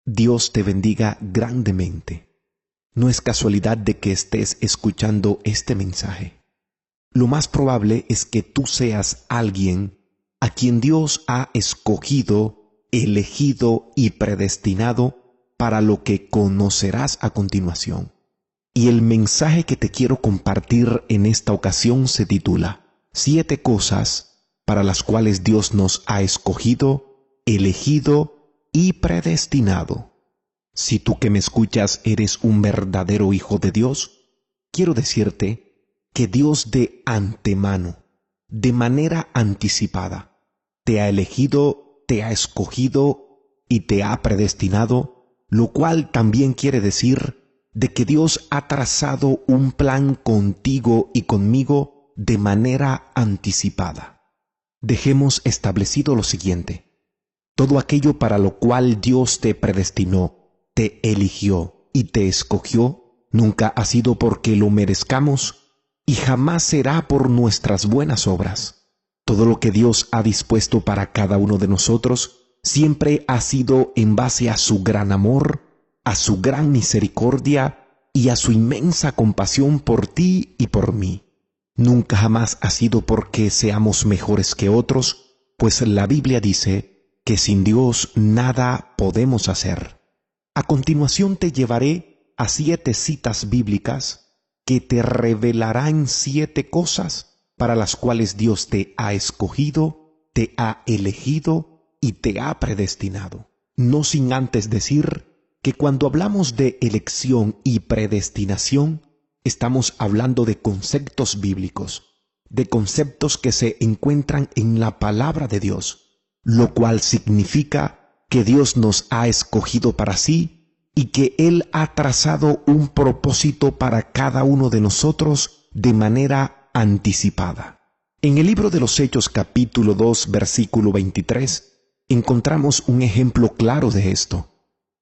Dios te bendiga grandemente. No es casualidad de que estés escuchando este mensaje. Lo más probable es que tú seas alguien a quien Dios ha escogido, elegido y predestinado para lo que conocerás a continuación. Y el mensaje que te quiero compartir en esta ocasión se titula 7 cosas para las cuales Dios nos ha escogido, elegido y predestinado. Si tú que me escuchas eres un verdadero hijo de Dios, quiero decirte que Dios de antemano, de manera anticipada, te ha elegido, te ha escogido y te ha predestinado, lo cual también quiere decir de que Dios ha trazado un plan contigo y conmigo de manera anticipada. Dejemos establecido lo siguiente: todo aquello para lo cual Dios te predestinó, te eligió y te escogió, nunca ha sido porque lo merezcamos y jamás será por nuestras buenas obras. Todo lo que Dios ha dispuesto para cada uno de nosotros siempre ha sido en base a su gran amor, a su gran misericordia y a su inmensa compasión por ti y por mí. Nunca jamás ha sido porque seamos mejores que otros, pues la Biblia dice que sin Dios nada podemos hacer. A continuación te llevaré a 7 citas bíblicas que te revelarán 7 cosas para las cuales Dios te ha escogido, te ha elegido y te ha predestinado. No sin antes decir que cuando hablamos de elección y predestinación, estamos hablando de conceptos bíblicos, de conceptos que se encuentran en la palabra de Dios, lo cual significa que Dios nos ha escogido para sí y que Él ha trazado un propósito para cada uno de nosotros de manera anticipada. En el libro de los Hechos capítulo 2 versículo 23 encontramos un ejemplo claro de esto.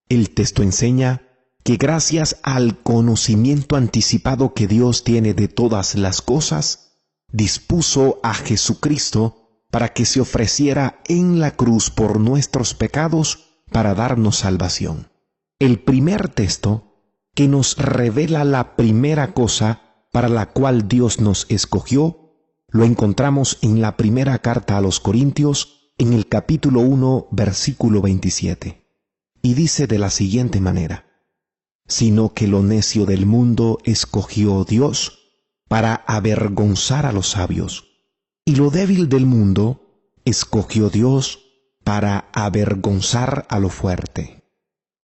El texto enseña que gracias al conocimiento anticipado que Dios tiene de todas las cosas, dispuso a Jesucristo para que se ofreciera en la cruz por nuestros pecados para darnos salvación. El primer texto que nos revela la primera cosa para la cual Dios nos escogió, lo encontramos en la primera carta a los Corintios, en el capítulo 1, versículo 27. Y dice de la siguiente manera: sino que lo necio del mundo escogió Dios para avergonzar a los sabios, y lo débil del mundo escogió Dios para avergonzar a lo fuerte.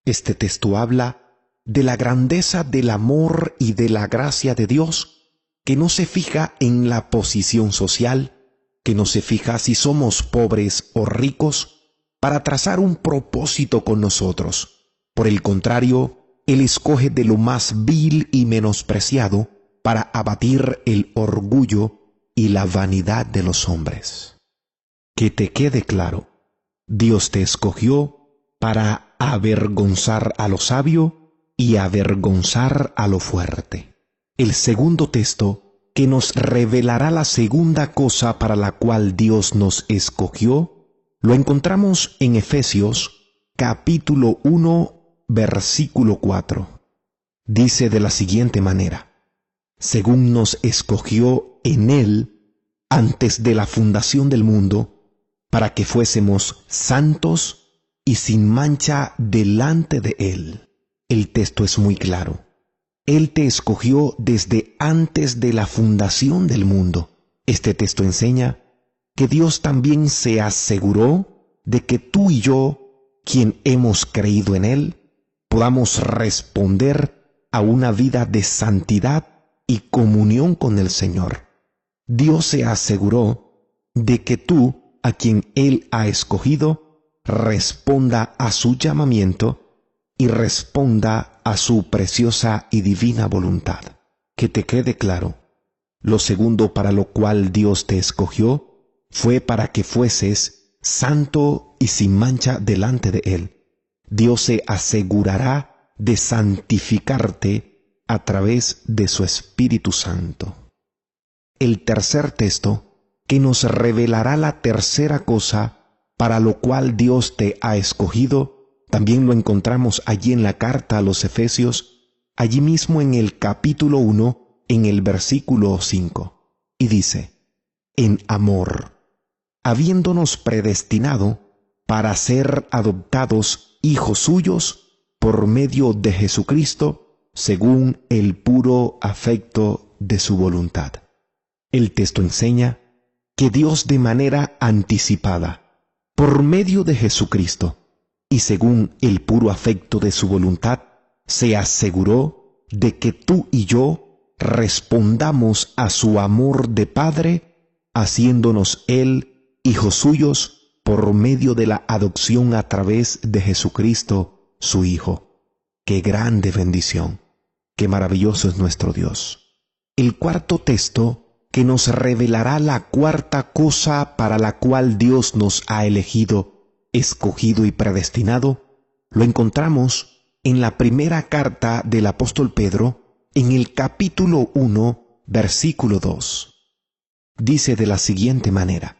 Este texto habla de la grandeza del amor y de la gracia de Dios, que no se fija en la posición social, que no se fija si somos pobres o ricos, para trazar un propósito con nosotros. Por el contrario, Él escoge de lo más vil y menospreciado para abatir el orgullo y la vanidad de los hombres. Que te quede claro, Dios te escogió para avergonzar a lo sabio y avergonzar a lo fuerte. El segundo texto que nos revelará la segunda cosa para la cual Dios nos escogió, lo encontramos en Efesios capítulo 1, versículo 4. Dice de la siguiente manera: según nos escogió en Él antes de la fundación del mundo, para que fuésemos santos y sin mancha delante de Él. El texto es muy claro. Él te escogió desde antes de la fundación del mundo. Este texto enseña que Dios también se aseguró de que tú y yo, quien hemos creído en Él, podamos responder a una vida de santidad y comunión con el Señor. Dios se aseguró de que tú, a quien Él ha escogido, responda a su llamamiento y responda a su preciosa y divina voluntad. Que te quede claro, lo segundo para lo cual Dios te escogió fue para que fueses santo y sin mancha delante de Él. Dios se asegurará de santificarte a través de su Espíritu Santo. El tercer texto que nos revelará la tercera cosa para lo cual Dios te ha escogido También lo encontramos allí en la carta a los Efesios, allí mismo en el capítulo 1, en el versículo 5. Y dice, en amor, habiéndonos predestinado para ser adoptados hijos suyos por medio de Jesucristo, según el puro afecto de su voluntad. El texto enseña que Dios de manera anticipada, por medio de Jesucristo, y según el puro afecto de su voluntad, se aseguró de que tú y yo respondamos a su amor de Padre, haciéndonos Él hijos suyos por medio de la adopción a través de Jesucristo, su Hijo. ¡Qué grande bendición! ¡Qué maravilloso es nuestro Dios! El cuarto texto que nos revelará la cuarta cosa para la cual Dios nos ha elegido, escogido y predestinado, lo encontramos en la primera carta del apóstol Pedro, en el capítulo 1, versículo 2. Dice de la siguiente manera: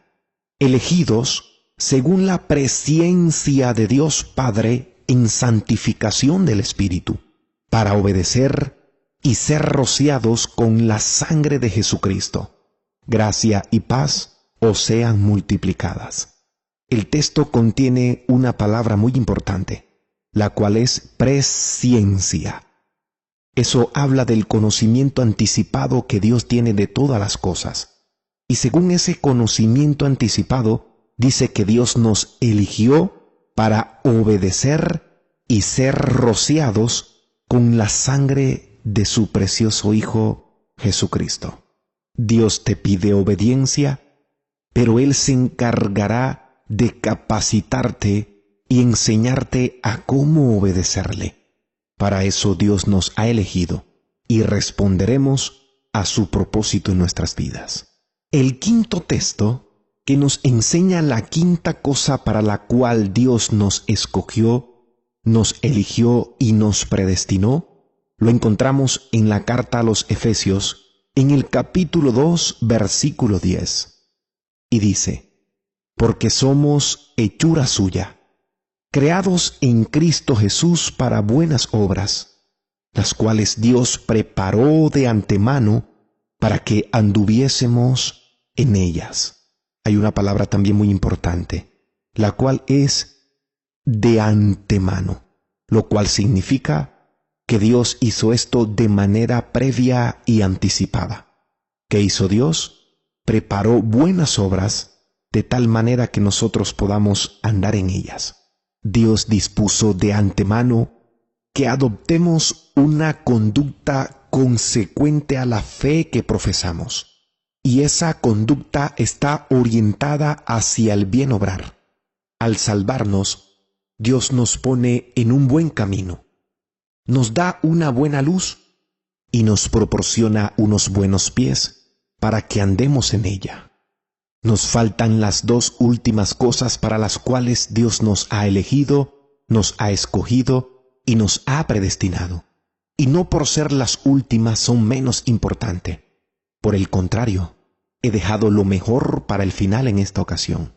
elegidos según la presciencia de Dios Padre en santificación del Espíritu, para obedecer y ser rociados con la sangre de Jesucristo. Gracia y paz os sean multiplicadas. El texto contiene una palabra muy importante, la cual es presciencia. Eso habla del conocimiento anticipado que Dios tiene de todas las cosas. Y según ese conocimiento anticipado, dice que Dios nos eligió para obedecer y ser rociados con la sangre de su precioso Hijo Jesucristo. Dios te pide obediencia, pero Él se encargará de capacitarte y enseñarte a cómo obedecerle. Para eso Dios nos ha elegido y responderemos a su propósito en nuestras vidas. El quinto texto que nos enseña la quinta cosa para la cual Dios nos escogió, nos eligió y nos predestinó, lo encontramos en la carta a los Efesios, en el capítulo 2, versículo 10. Y dice: porque somos hechura suya, creados en Cristo Jesús para buenas obras, las cuales Dios preparó de antemano para que anduviésemos en ellas. Hay una palabra también muy importante, la cual es de antemano, lo cual significa que Dios hizo esto de manera previa y anticipada. ¿Qué hizo Dios? Preparó buenas obras de tal manera que nosotros podamos andar en ellas. Dios dispuso de antemano que adoptemos una conducta consecuente a la fe que profesamos, y esa conducta está orientada hacia el bien obrar. Al salvarnos, Dios nos pone en un buen camino, nos da una buena luz y nos proporciona unos buenos pies para que andemos en ella. Nos faltan las dos últimas cosas para las cuales Dios nos ha elegido, nos ha escogido y nos ha predestinado. Y no por ser las últimas son menos importantes. Por el contrario, he dejado lo mejor para el final en esta ocasión.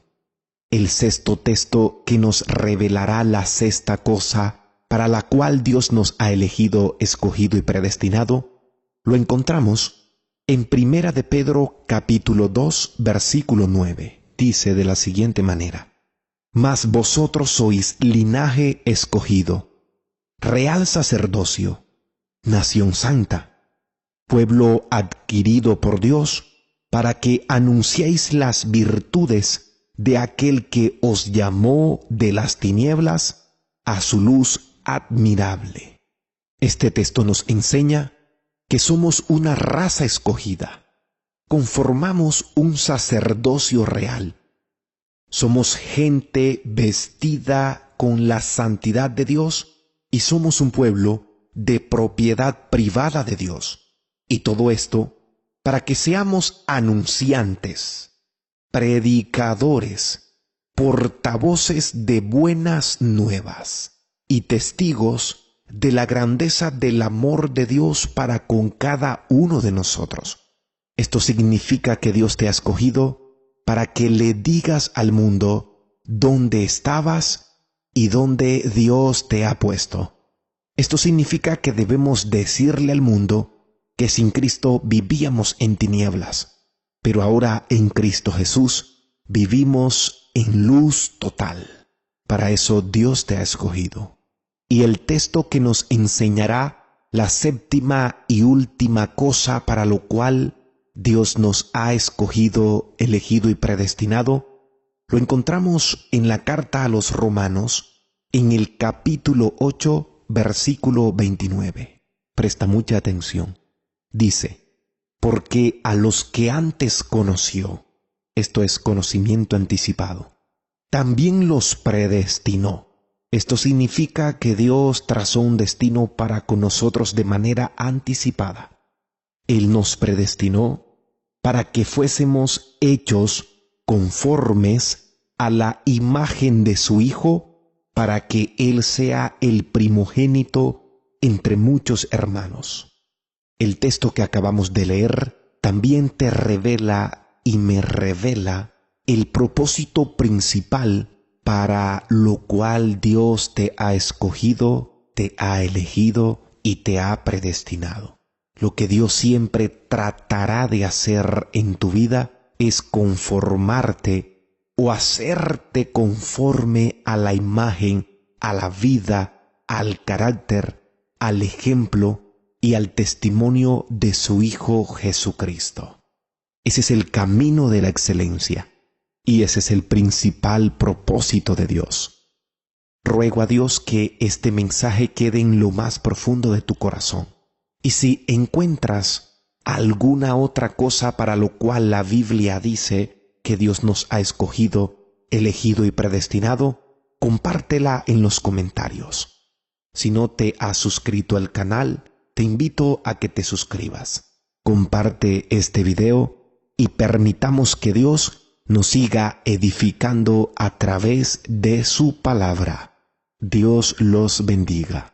El sexto texto que nos revelará la sexta cosa para la cual Dios nos ha elegido, escogido y predestinado, lo encontramos en Primera de Pedro, capítulo 2, versículo 9, dice de la siguiente manera: mas vosotros sois linaje escogido, real sacerdocio, nación santa, pueblo adquirido por Dios, para que anunciéis las virtudes de aquel que os llamó de las tinieblas a su luz admirable. Este texto nos enseña que somos una raza escogida, conformamos un sacerdocio real, somos gente vestida con la santidad de Dios y somos un pueblo de propiedad privada de Dios. Y todo esto para que seamos anunciantes, predicadores, portavoces de buenas nuevas y testigos de la grandeza del amor de Dios para con cada uno de nosotros. Esto significa que Dios te ha escogido para que le digas al mundo dónde estabas y dónde Dios te ha puesto. Esto significa que debemos decirle al mundo que sin Cristo vivíamos en tinieblas, pero ahora en Cristo Jesús vivimos en luz total. Para eso Dios te ha escogido. Y el texto que nos enseñará la séptima y última cosa para lo cual Dios nos ha escogido, elegido y predestinado, lo encontramos en la carta a los Romanos, en el capítulo 8, versículo 29. Presta mucha atención. Dice, porque a los que antes conoció, esto es conocimiento anticipado, también los predestinó. Esto significa que Dios trazó un destino para con nosotros de manera anticipada. Él nos predestinó para que fuésemos hechos conformes a la imagen de su Hijo, para que Él sea el primogénito entre muchos hermanos. El texto que acabamos de leer también te revela y me revela el propósito principal para lo cual Dios te ha escogido, te ha elegido y te ha predestinado. Lo que Dios siempre tratará de hacer en tu vida es conformarte o hacerte conforme a la imagen, a la vida, al carácter, al ejemplo y al testimonio de su Hijo Jesucristo. Ese es el camino de la excelencia. Y ese es el principal propósito de Dios. Ruego a Dios que este mensaje quede en lo más profundo de tu corazón. Y si encuentras alguna otra cosa para lo cual la Biblia dice que Dios nos ha escogido, elegido y predestinado, compártela en los comentarios. Si no te has suscrito al canal, te invito a que te suscribas. Comparte este video y permitamos que Dios nos siga edificando a través de su palabra. Dios los bendiga.